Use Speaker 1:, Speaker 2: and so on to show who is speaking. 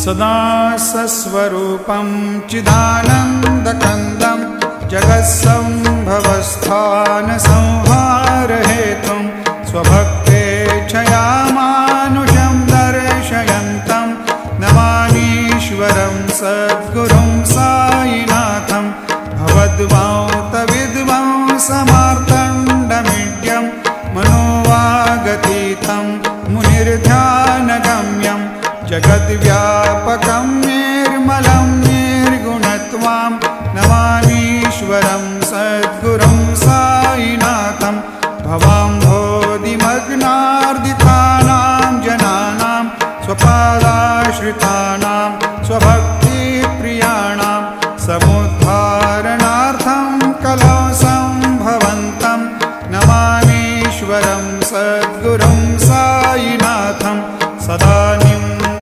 Speaker 1: सदा सस्वरूपं चिदानन्दकन्दं जगत्सम्भवस्थानसंहारहेतुं स्वभक्तेच्छया मानुषं दर्शयन्तं नमामीश्वरं सद्गुरुं साईनाथं भवद्वान्तविद्वं समार्तण्डमीड्यं मनोवागतीतं मुनिर्ध्यानगम्यं जगद्व्यापकं निर्मलं निर्गुणत्वां नमामीश्वरं सद्गुरुं साईनाथं भवाम्भोधिमग्नार्दितानां जनानां स्वपादाश्रितानां स्वभक्तानां